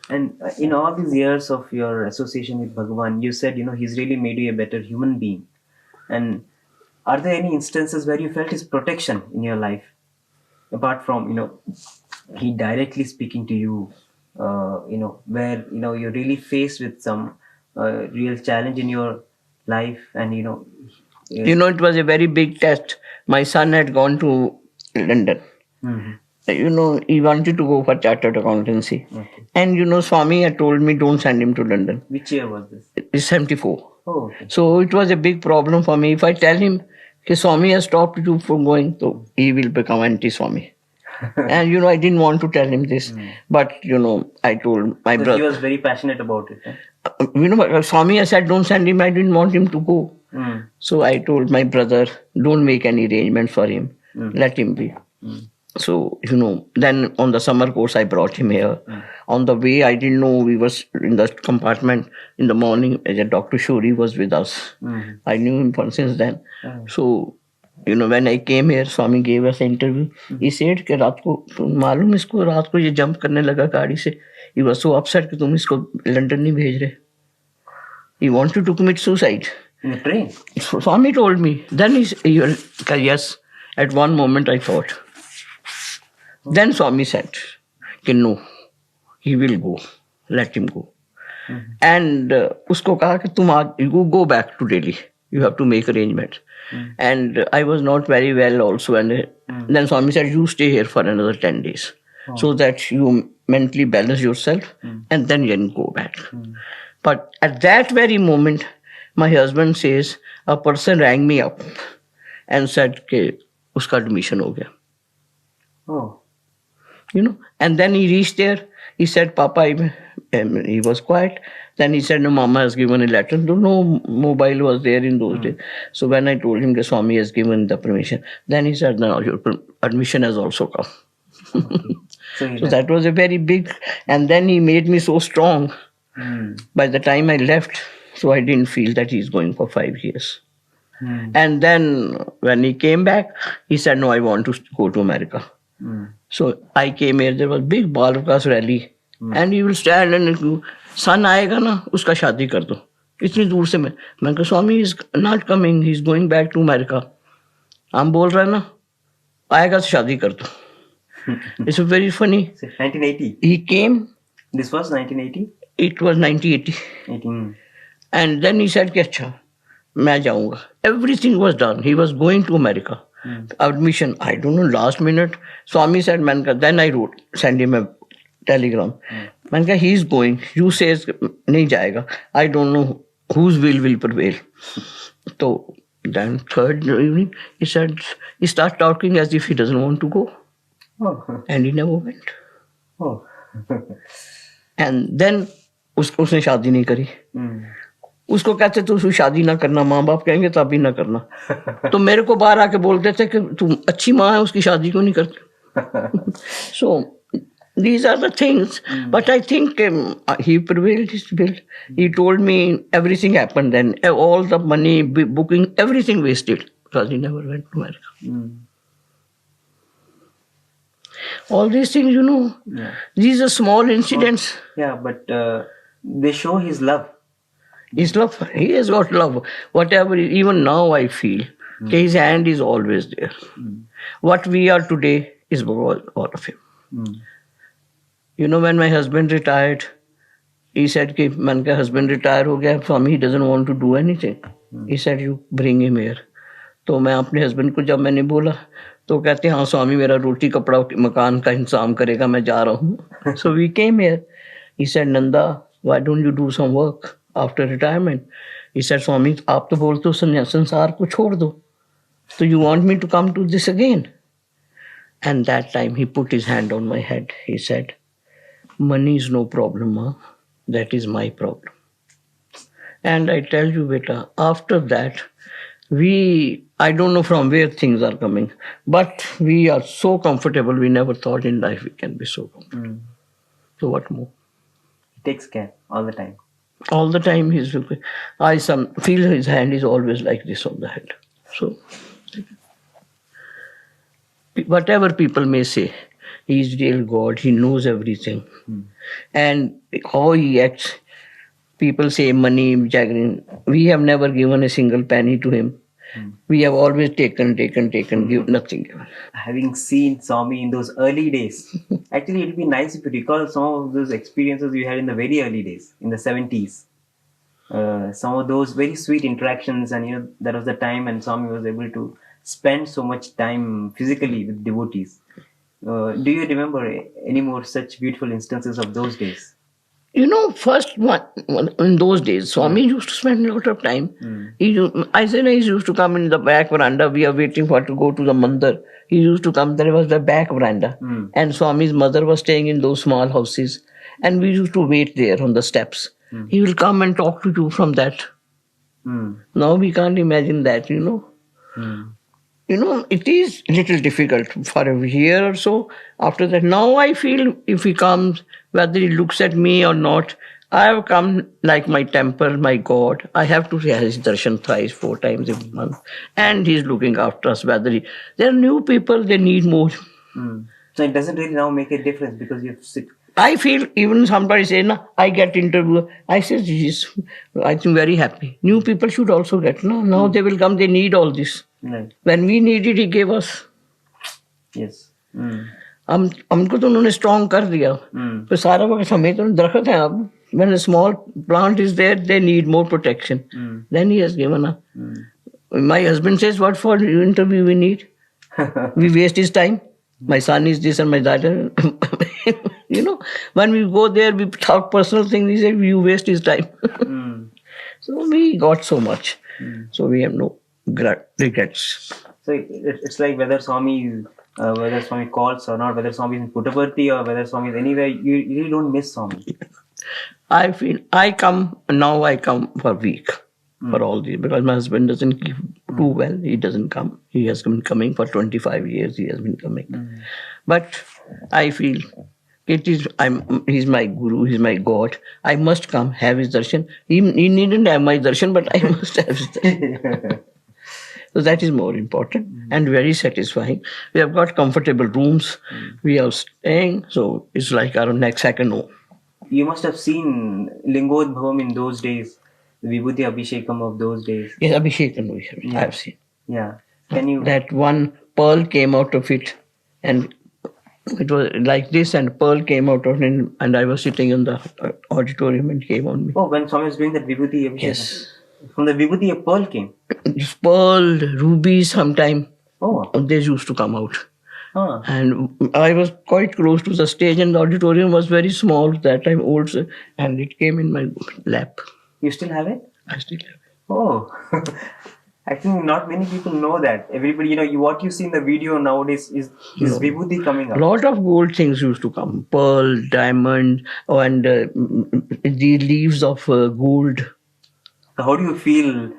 And in all these years of your association with Bhagavan, you said, he's really made you a better human being. And are there any instances where you felt his protection in your life? Apart from, he directly speaking to you, where, you're really faced with some real challenge in your life, and, it was a very big test. My son had gone to London. He wanted to go for chartered accountancy. Okay. And, Swami had told me, don't send him to London. Which year was this? It's 74. Oh, okay. So it was a big problem for me. If I tell him, Swami has stopped you from going, so he will become anti-Swami. And, I didn't want to tell him this. But, I told my brother. He was very passionate about it. Eh? Swami has said, don't send him. I didn't want him to go. So I told my brother, don't make any arrangements for him. Let him be. So, then on the summer course, I brought him here. On the way, I didn't know we was in the compartment in the morning. Dr. Shuri was with us. I knew him since then. So, when I came here, Swami gave us an interview. He said कि रात को मालूम इसको रात को ये jump करने लगा गाड़ी से. He was so upset कि तुम इसको लंदन नहीं भेज रहे. He wanted to commit suicide. In the train? Swami told me. Then he said, yes. At one moment I thought. Then Swami said, no, he will go. Let him go. And usko kaha कि you go back to Delhi. You have to make arrangements. And I was not very well also. And then Swami said, you stay here for another 10 days. So that you mentally balance yourself and then you can go back. But at that very moment, my husband says, a person rang me up and said कि उसका admission हो गया. Oh. And then he reached there. He said, Papa, he was quiet. Then he said, no, Mama has given a letter. No mobile was there in those days. So when I told him that Swami has given the permission, then he said, no, your admission has also come. Okay. So that was a very big, and then he made me so strong. By the time I left, so I didn't feel that he's going for 5 years. And then when he came back, he said, no, I want to go to America. So I came here, there was big Bal Vikas rally. And he will stand and son आएगा ना, उसका शादी कर दो. इतनी दूर से मैं कहा Swami is not coming, he's going back to America. हम बोल रहे हैं ना, आएगा तो शादी कर दो. It's very funny. 1980? He came. This was 1980? It was 1980. 18. And then he said, अच्छा, मैं जाऊंगा. Everything was done. He was going to America. Admission, I don't know, last minute. Swami said, then I wrote, send him a telegram. He's going. You says, नहीं जाएगा. I don't know whose will prevail. So then third evening, he said, he started talking as if he doesn't want to go. Oh. And he never went. Oh. And then उसने शादी नहीं करी. उसको कहते तू शादी ना करना, माँ बाप कहेंगे तब भी ना करना. तो मेरे को बाहर आके बोलते थे कि तू अच्छी माँ है, उसकी शादी क्यों नहीं करती. So these are the things. But I think he prevailed his will. He told me everything happened then. All the money, booking, everything wasted because he never went to America. All these things, Yeah. these are small incidents. Yeah, but they show his love. His love, he has got love. Whatever, even now I feel, his hand is always there. What we are today is because all of him. Mm. When my husband retired, he said, कि मन का husband retire हो गया, Swami, he doesn't want to do anything. He said, you bring him here. तो मैं अपने husband को जब मैंने बोला, तो कहते हाँ स्वामी मेरा रोटी कपड़ा मकान का इंतजाम करेगा, मैं जा रहा हूँ. So we came here. He said, Nanda, why don't you do some work after retirement? He said, Swami, आप तो बोलते हो संसार को छोड़ दो. So you want me to come to this again? And that time he put his hand on my head. He said, money is no problem, ma. That is my problem. And I tell you, beta, after that, I don't know from where things are coming, but we are so comfortable. We never thought in life we can be so comfortable. So what more? He takes care all the time. All the time I feel his hand is always like this on the head. So whatever people may say, he is real God, he knows everything. And how he acts, people say money, jaggering. We have never given a single penny to him. We have always taken, give nothing given. Having seen Swami in those early days, actually it would be nice if you recall some of those experiences you had in the very early days, in the 70s. Some of those very sweet interactions, and that was the time when Swami was able to spend so much time physically with devotees. Do you remember any more such beautiful instances of those days? First one, in those days, Swami used to spend a lot of time. He used to come in the back veranda. We are waiting for to go to the mandir. He used to come. There was the back veranda, and Swami's mother was staying in those small houses, and we used to wait there on the steps. He will come and talk to you from that. Now we can't imagine that. It is little difficult for a year or so. After that, now I feel if he comes, whether he looks at me or not, I have come like my temple, my God. I have to have his darshan thrice, 4 times a month. And he's looking after us. There are new people, they need more. So it doesn't really now make a difference because you sit. I feel even somebody say, I get interview. I say, yes, I think very happy. New people should also get. Now they will come, they need all this. Right. When we needed, he gave us. Yes. हमको तो उन्होंने strong कर दिया. तो सारा वक्त हमें तो दरख्त है अब. When a small plant is there, they need more protection. Then he has given up. My husband says, what for interview we need? We waste his time. My son is this and my daughter. When we go there, we talk personal things. He said, you waste his time. So we got so much. So we have no regrets. So it's like whether Swami calls or not, whether Swami is in Puttaparthi or whether Swami is anywhere, you really don't miss Swami. I feel I come for a week for all these because my husband doesn't do well. He doesn't come. He has been coming for 25 years. He has been coming. But I feel he's my guru, he's my God. I must come, have his darshan. He needn't have my darshan, but I must have his darshan. So that is more important and very satisfying. We have got comfortable rooms. We are staying, so it's like our next second home. You must have seen Lingodbhavam in those days, the Vibhuti Abhishekam of those days. Yes, Abhishekam, I have seen. Yeah. Can you... That one pearl came out of it and it was like this and pearl came out of it and I was sitting in the auditorium and came on me. Oh, when Swami was doing that Vibhuti Abhishekam? Yes. From the Vibhuti, a pearl came? Pearl, rubies sometime. Oh. They used to come out. Huh. And I was quite close to the stage and the auditorium was very small that time, old, and it came in my lap. You still have it? I still have it. Oh. I think not many people know that. Everybody, what you see in the video nowadays is Vibhuti coming up. A lot of gold things used to come. Pearl, diamond, and the leaves of gold. So how do you feel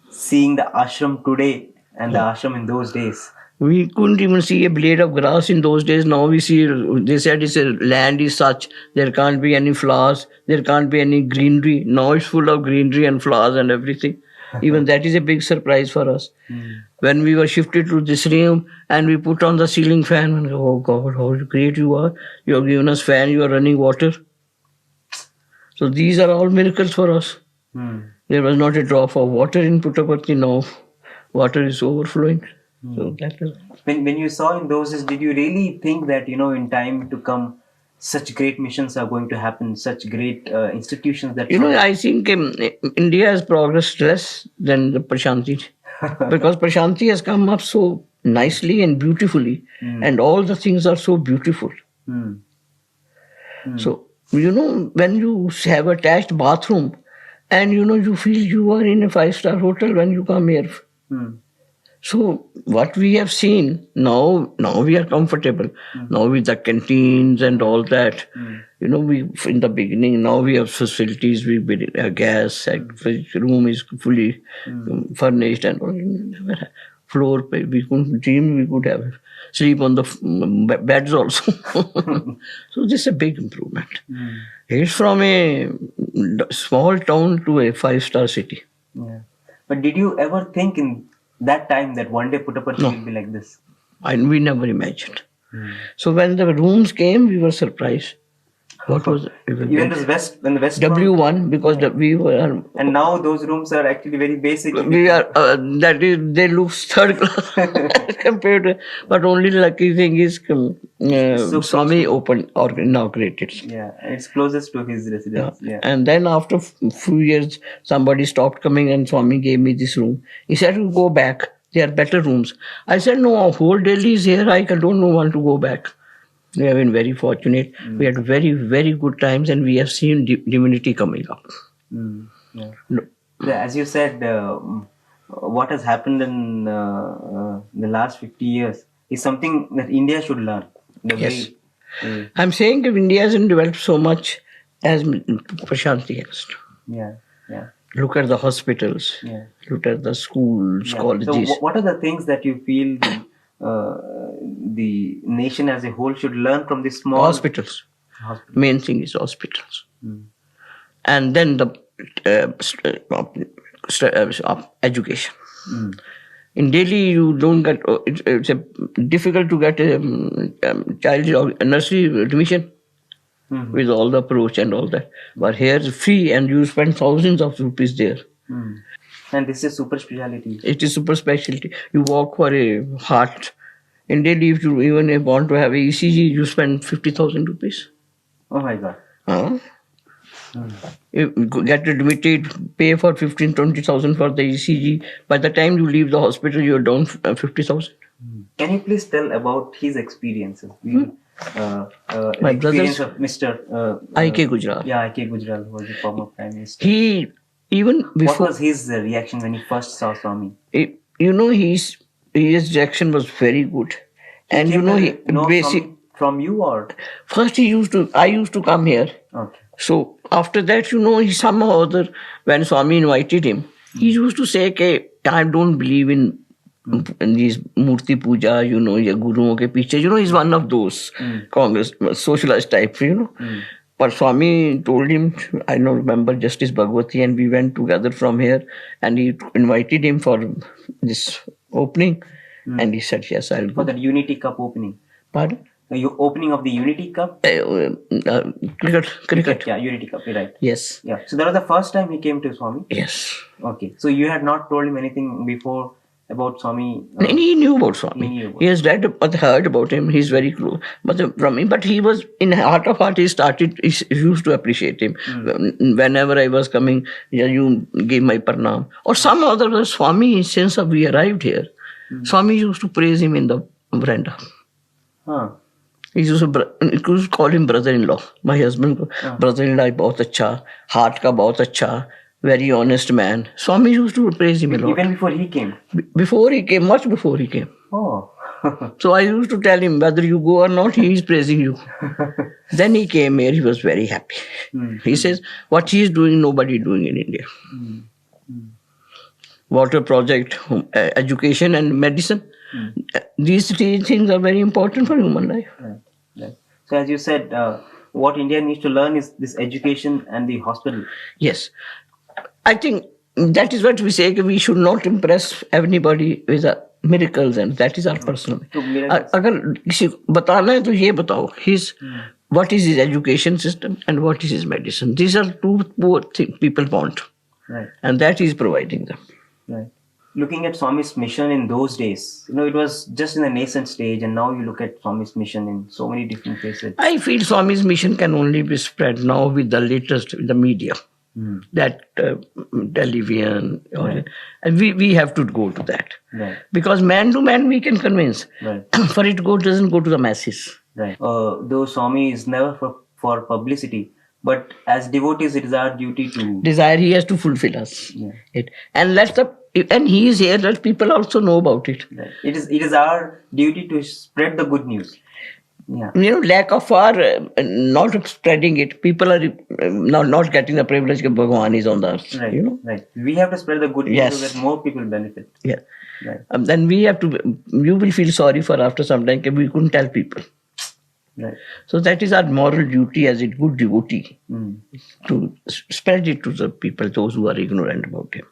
seeing the ashram today and the ashram in those days? We couldn't even see a blade of grass in those days. Now we see, they said land is such, there can't be any flowers, there can't be any greenery. Now it's full of greenery and flowers and everything. Even that is a big surprise for us. When we were shifted to this room and we put on the ceiling fan, and oh God, how great you are! You have given us fan. You are running water. So these are all miracles for us. There was not a drop of water in Puttaparthi. Now water is overflowing. So that is. When you saw in those days, did you really think that, in time to come, such great missions are going to happen, such great institutions that... I think India has progressed less than the Prashanti. Because Prashanti has come up so nicely and beautifully, and all the things are so beautiful. So, when you have attached bathroom, and you feel you are in a 5-star hotel when you come here. So what we have seen now we are comfortable. Now with the canteens and all that, we in the beginning, now we have facilities. We gas, room is fully furnished, and all. Floor we couldn't dream we could have sleep on the beds also. So this is a big improvement. It's from a small town to a 5-star city. Yeah. But did you ever think in that time that one day Puttaparthi will be like this? We never imagined. So when the rooms came, we were surprised. What was it? Even when the West W1, because we were. And now those rooms are actually very basic. We are they look third class compared to. But only lucky thing is Swami opened or inaugurated. Yeah, it's closest to his residence. Yeah. And then after few years, somebody stopped coming, and Swami gave me this room. He said, "You go back. There are better rooms." I said, "No, whole Delhi is here. I don't want to go back." We have been very fortunate. We had very, very good times, and we have seen divinity coming up. Yeah. As you said, what has happened in the last 50 years is something that India should learn. Yes. I'm saying that India hasn't developed so much as Prashanti has. Yeah. Look at the hospitals. Yeah. Look at the schools, colleges. So what are the things that you feel the nation as a whole should learn from these small hospitals? Main thing is hospitals. And then the education. In Delhi, you don't get. It's difficult to get a child nursery admission with all the approach and all that. But here it's free, and you spend thousands of rupees there. And this is super speciality. It is super specialty. You walk for a heart. In Delhi, if you even want to have a ECG, you spend 50,000 rupees. Oh my God. You get admitted, pay for 15,000-20,000 for the ECG. By the time you leave the hospital, you're down 50,000. Can you please tell about his experiences? My experience brother's of Mr. I.K. Gujral. Yeah, I.K. Gujral was the former Prime Minister. He, even before... What was his reaction when he first saw Swami? His reaction was very good. And from you or? First I used to come here. Okay. So after that, he somehow or other, when Swami invited him, he used to say, "Okay, I don't believe in these Murti Puja, ya Guruon ke piche." He's one of those Congress, socialist type, But Swami told him, I don't remember, Justice Bhagwati, and we went together from here, and he invited him for this opening, and he said, "Yes, I'll go." For the Unity Cup opening. Pardon? The opening of the Unity Cup? Cricket. Yeah, Unity Cup, you're right. Yes. Yeah. So that was the first time he came to Swami? Yes. Okay. So you had not told him anything before about Swami? He knew about Swami. He has heard about him. He's very close. But he was, in heart of heart, he used to appreciate him. Whenever I was coming, you gave my pranam. Or some other Swami, since we arrived here, Swami used to praise him in the veranda. He used to call him brother-in-law. My husband, brother-in-law, bahut acha, heart ka bahut acha, very honest man. Swami used to praise him a lot. Even before he came? Before he came, much before he came. Oh. So I used to tell him, whether you go or not, he is praising you. Then he came here, he was very happy. He says, what he is doing, nobody is doing in India. Water project, education and medicine. These three things are very important for human life. Right. So as you said, what India needs to learn is this education and the hospital. Yes. I think that is what we say, we should not impress everybody with miracles, and that is our personal. तो miracles- अगर किसी को बताना है तो ये बताओ, what is his education system and what is his medicine. These are two poor things people want, Right. and that is providing them. Right. Looking at Swami's mission in those days, it was just in the nascent stage, and now you look at Swami's mission in so many different places. I feel Swami's mission can only be spread now with the latest, with the media, that television, and we have to go to that. Right. Because man to man we can convince. Right. For it doesn't go to the masses. Right. Though Swami is never for publicity, but as devotees, it is our duty to. Desire he has to fulfill us. Yeah. And he is here, let people also know about it. Right. It is our duty to spread the good news. Yeah. Lack of our not spreading it, people are not getting the privilege that Bhagavan is on the earth. Right. Right. We have to spread the good news Yes. so that more people benefit. Yeah. Right. Then we have to, you will feel sorry for after some time that we couldn't tell people. Right. So that is our moral duty as a good devotee, Mm. to spread it to the people, those who are ignorant about him.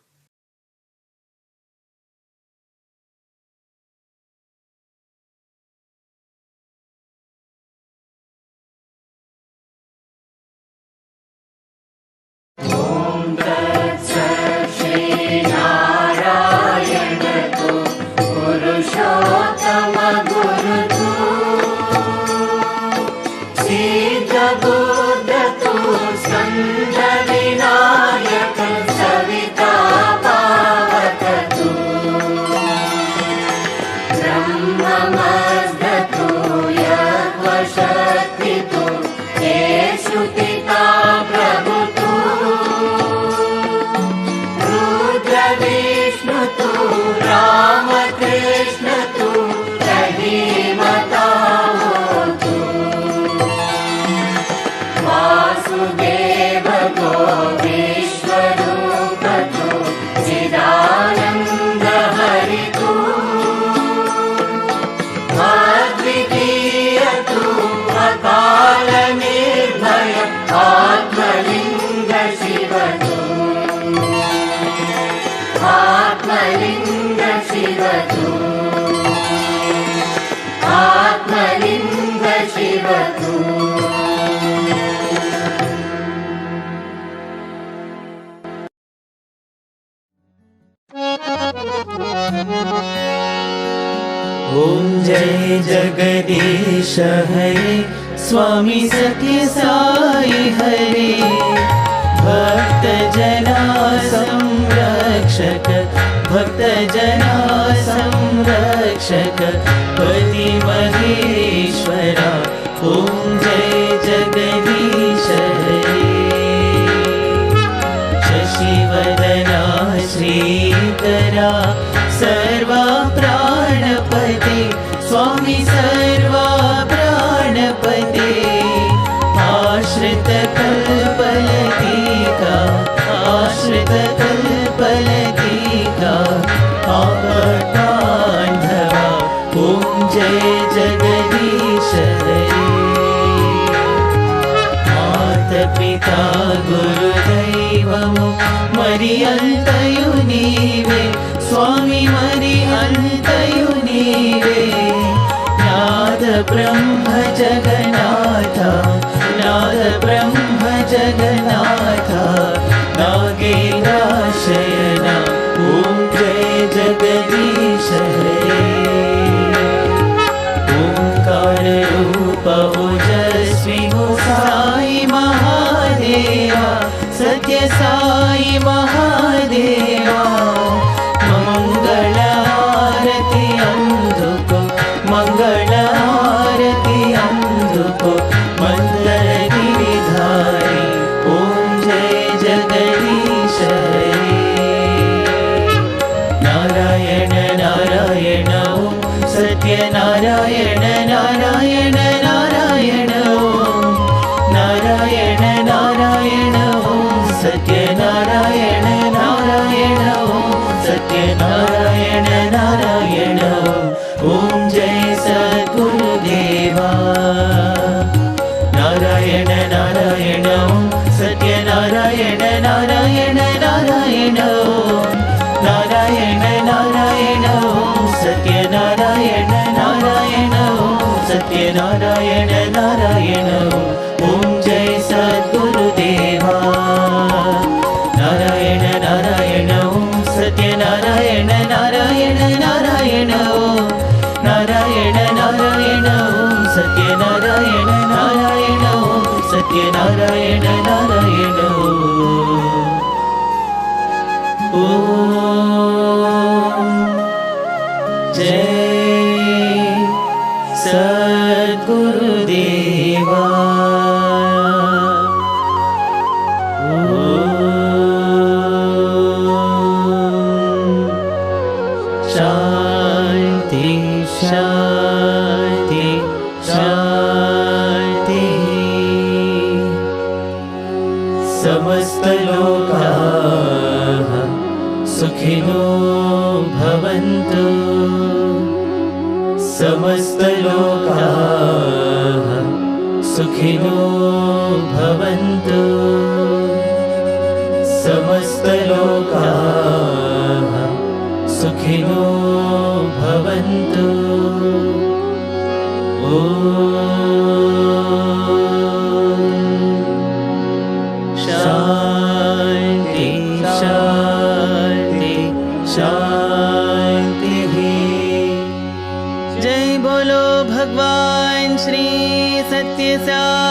ॐ जय जगदीश हरे स्वामी सत्य साई हरे भक्त जना संरक्षक भक्त जना संरक्षक पति महेश्वरा ॐ जय जगदीश हरे शशिवदना श्रीकरा सर्वा प्राणपते स्वामी सर्वा प्राणपते आश्रित कल्पलतिका आश्रित कल्पलतिका आपदान्धवा ॐ जय जगदीश हरे मातपिता गुरुदैवमु मरियन्तयु नीवे स्वामी मरियन्तयु नीवे नाद ब्रह्म जगन्नाथ नाद ब्रह्म जगन्नाथ नागेन्द्रशयना ॐ जय जगदीश हरे ओंकार रूप ओजस्वी हो साई महादेवा सत्य साई महादेवा मंगल आरती अंधुको मंगल आरती अंधुको मंदर गिरिधारी ओम जय जगदीश हरे नारायण नारायण ओम सत्य नारायण नारायण नारायण ओम नारायण नारायण ओम सत्य नारायण नारायण ओम सत्य नारायण नारायण ओम जय सद्गुरुदेवा नारायण नारायण ओम सत्य नारायण नारायण नारायण ओम जय सद्गुरुदेवा। शांति शांति शांति। समस्तलोकाः सुखिनो भवन्तु। समस्तलोकाः सुखिनो भवन्तु। समस्तलोकाः सुखिनो भवन्तु। ॐ शान्ति शान्ति शान्तिः। जय बोलो भगवान श्री सत्य साई